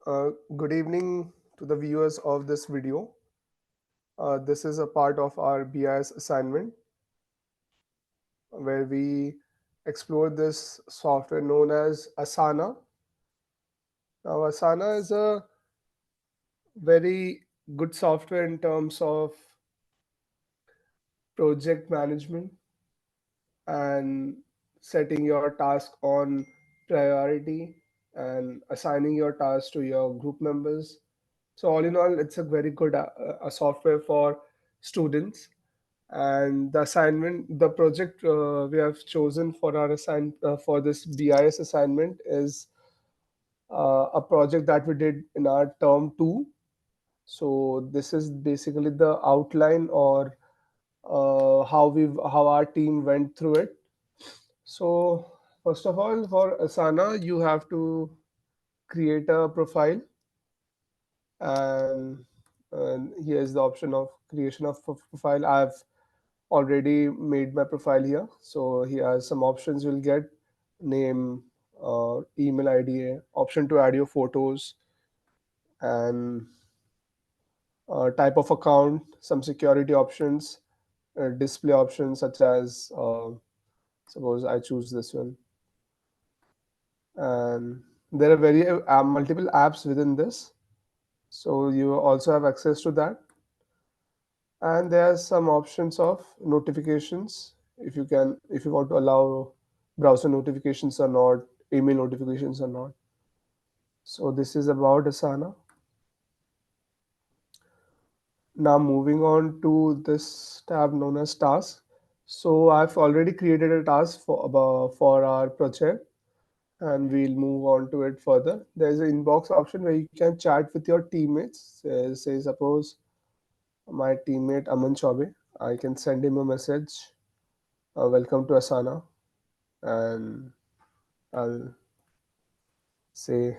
Good evening to the viewers of this video. This is a part of our BIS assignment where we explore this software known as Asana. Now, Asana is a very good software in terms of project management and setting your task on priority and assigning your tasks to your group members. So, all in all, it's a very good software for students. And the assignment, the project we have chosen for for this BIS assignment is a project that we did in our term 2. So this is basically the outline or how our team went through it. So first of all, for Asana, you have to create a profile, and, here's the option of creation of profile. I've already made my profile here. So here are some options you'll get: name, email ID, option to add your photos, and type of account, some security options, display options such as suppose I choose this one, and there are very multiple apps within this. So you also have access to that, and there are some options of notifications if you want to allow browser notifications or not, email notifications or not. So this is about Asana. Now moving on to this tab known as task. So I've already created a task for our project, and we'll move on to it further. There's an inbox option where you can chat with your teammates. Say suppose my teammate Aman Choubey, I can send him a message, welcome to Asana, and I'll say,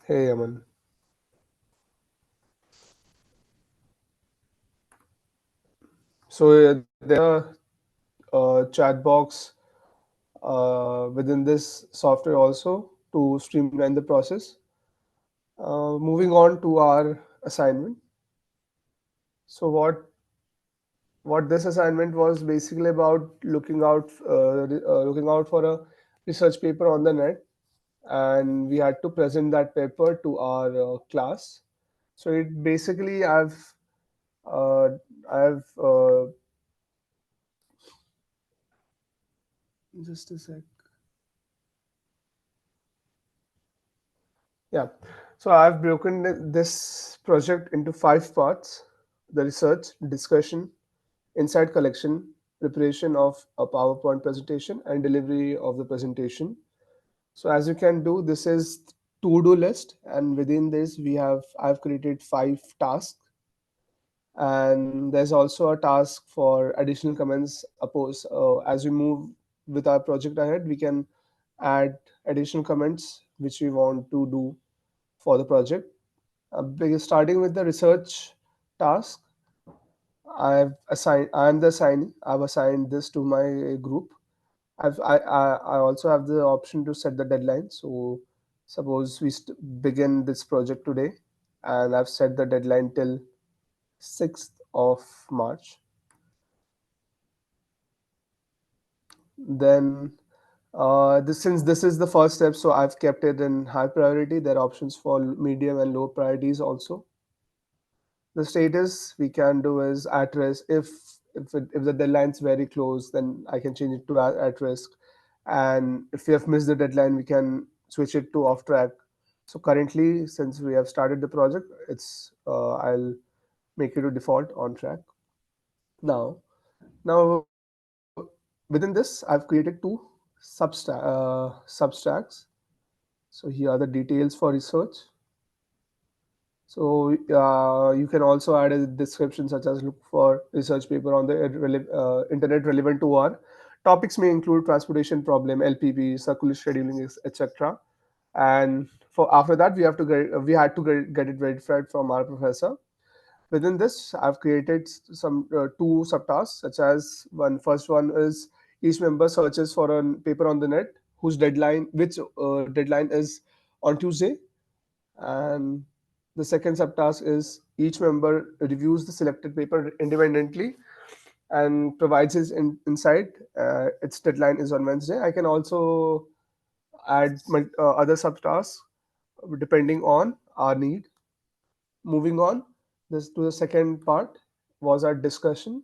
hey Aman. So there's a chat box within this software also to streamline the process. Moving on to our assignment. So what this assignment was basically about looking out for a research paper on the net, and we had to present that paper to our class. So it basically uh, I've just a sec. Yeah. So I've broken this project into 5 parts: the research, discussion, insight collection, preparation of a PowerPoint presentation, and delivery of the presentation. So as you can do, this is to-do list, and within this I've created 5 tasks, and there's also a task for additional comments. Suppose as we move with our project ahead, we can add additional comments which we want to do for the project. Starting with the research task, I'm the assignee. I've assigned this to my group. I also have the option to set the deadline. So suppose we begin this project today, and I've set the deadline till 6th of March. Then since this is the first step, so I've kept it in high priority. There are options for medium and low priorities also. The status we can do is at risk. If the deadline's very close, then I can change it to at risk, and if we have missed the deadline, we can switch it to off track. So currently, since we have started the project, it's I'll make it to default on track. Now within this, I've created 2 substacks. So here are the details for research. So you can also add a description such as look for research paper on the internet relevant to our topics may include transportation problem, LPP, circular scheduling, etc. And for after that, we had to get it verified from our professor. Within this, I've created some 2 subtasks such as first one is each member searches for a paper on the net whose deadline, which deadline is on Tuesday. And the second subtask is each member reviews the selected paper independently and provides his insight. Its deadline is on Wednesday. I can also add other subtasks depending on our need. Moving on, this to the second part was our discussion.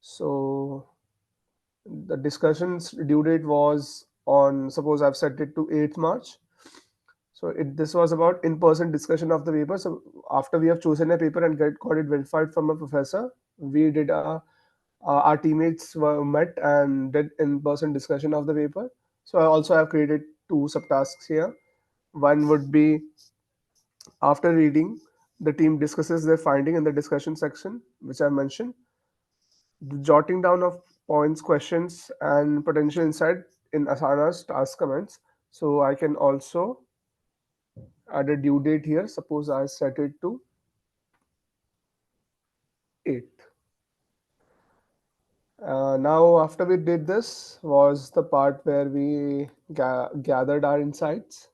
So the discussion's due date was on, suppose I've set it to 8th March. So this was about in-person discussion of the paper. So after we have chosen a paper and got it verified from a professor, we did our teammates were met and did in-person discussion of the paper. So I also have created two subtasks here. One would be after reading, the team discusses their finding in the discussion section, which I mentioned. The jotting down of points, questions, and potential insight in Asana's task comments. So I can also add a due date here. Suppose I set it to 8th. Now, after we did this, was the part where we gathered our insights.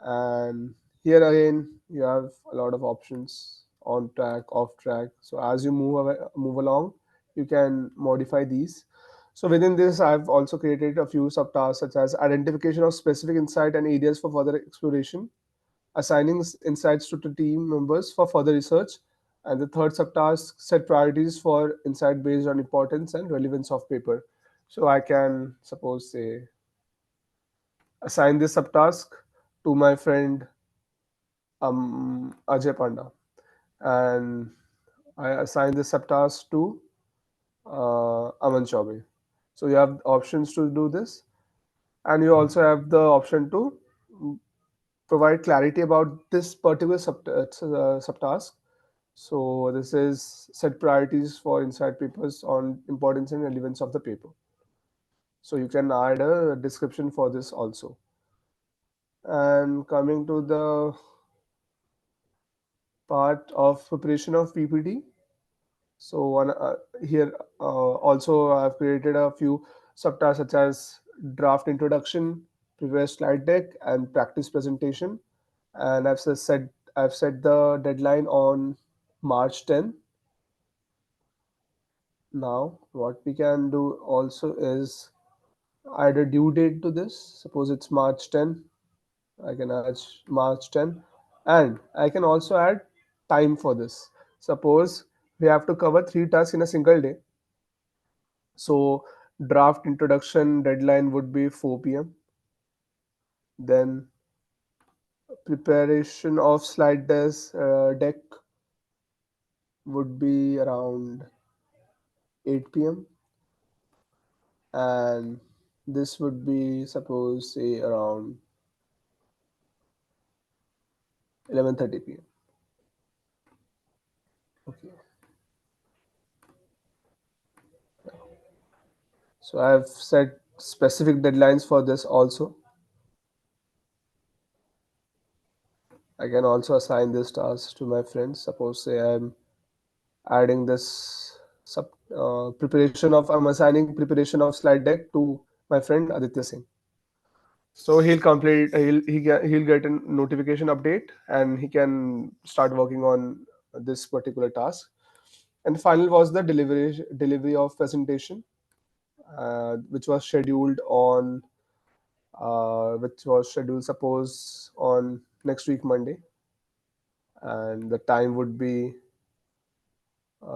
And here again, you have a lot of options: on track, off track. So as you move along, you can modify these. So within this, I've also created a few subtasks such as identification of specific insight and areas for further exploration, assigning insights to the team members for further research, and the third subtask, set priorities for insight based on importance and relevance of paper. So I can suppose say assign this subtask to my friend Ajay Panda, and I assign this subtask to Aman Choubey. So you have options to do this, and you also have the option to provide clarity about this particular subtask. So this is set priorities for insight papers on importance and relevance of the paper. So you can add a description for this also. And coming to the part of preparation of PPT. So here also I've created a few subtasks such as draft introduction, prepare slide deck, and practice presentation. And I've set the deadline on March 10. Now what we can do also is add a due date to this. Suppose it's March 10. I can add March 10, and I can also add time for this. Suppose we have to cover three tasks in a single day. So draft introduction deadline would be 4 p.m. Then preparation of deck would be around 8 p.m. and this would be suppose say around 11:30 p.m. Okay. So I have set specific deadlines for this also. I can also assign this task to my friends. Suppose say I'm adding this preparation of I'm assigning preparation of slide deck to my friend Aditya Singh. So he'll complete he'll get a notification update and he can start working on this particular task. And final was the delivery of presentation, which was scheduled on which was scheduled suppose on next week Monday, and the time would be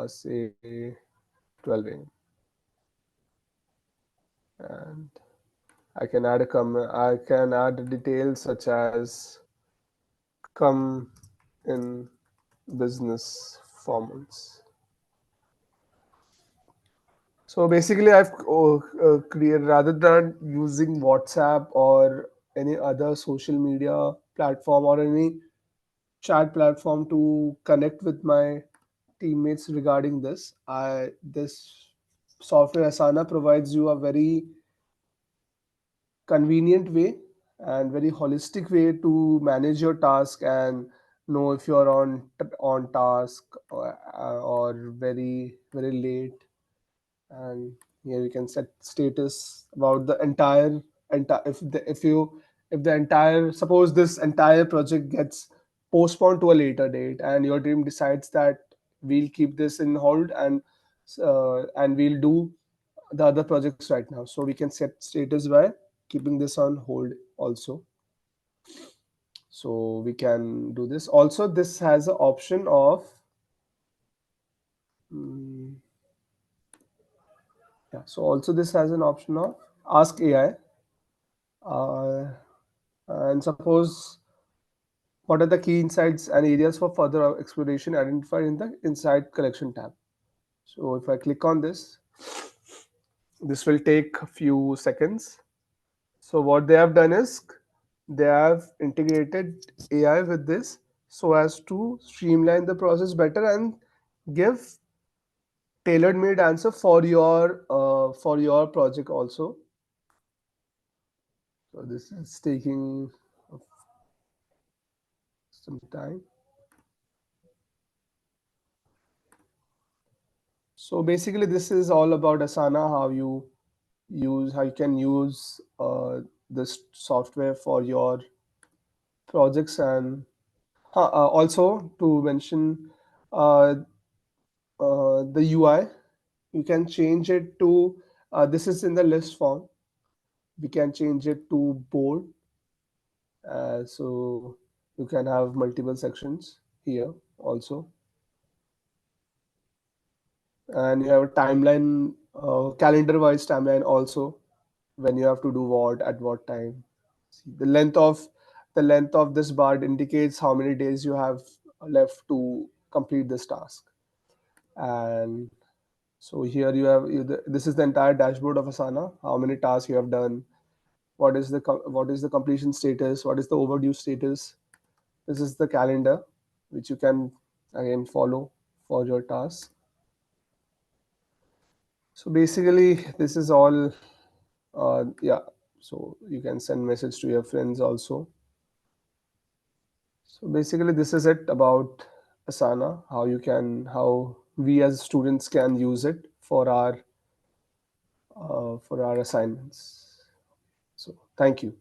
say 12 a.m. And I can add details such as come in business performance. So basically, I've created rather than using WhatsApp or any other social media platform or any chat platform to connect with my teammates regarding this. I this software Asana provides you a very convenient way and very holistic way to manage your task and know if you're on task or very late. And here you can set status about the entire if the entire, suppose this entire project gets postponed to a later date, and your team decides that we'll keep this in hold, and we'll do the other projects right now, so we can set status by keeping this on hold also. So we can do this also. This has an option of, mm, yeah, so also this has an option of ask AI. uh, and suppose, what are the key insights and areas for further exploration identified in the insight collection tab? So if I click on this will take a few seconds. So what they have done is they have integrated AI with this so as to streamline the process better and give tailored made answer for your project also. So this is taking some time. So basically, this is all about Asana, how you can use this software for your projects. And also to mention, uh, the UI, you can change it to, this is in the list form. We can change it to board, so you can have multiple sections here also. And you have a timeline, calendar wise timeline also, when you have to do what at what time. See, the length of this bar indicates how many days you have left to complete this task. And so here this is the entire dashboard of Asana, how many tasks you have done, what is the completion status, what is the overdue status. This is the calendar which you can again follow for your tasks. So basically, this is all. Yeah, so you can send message to your friends also. So basically, this is it about Asana. How we as students can use it for our assignments. So thank you.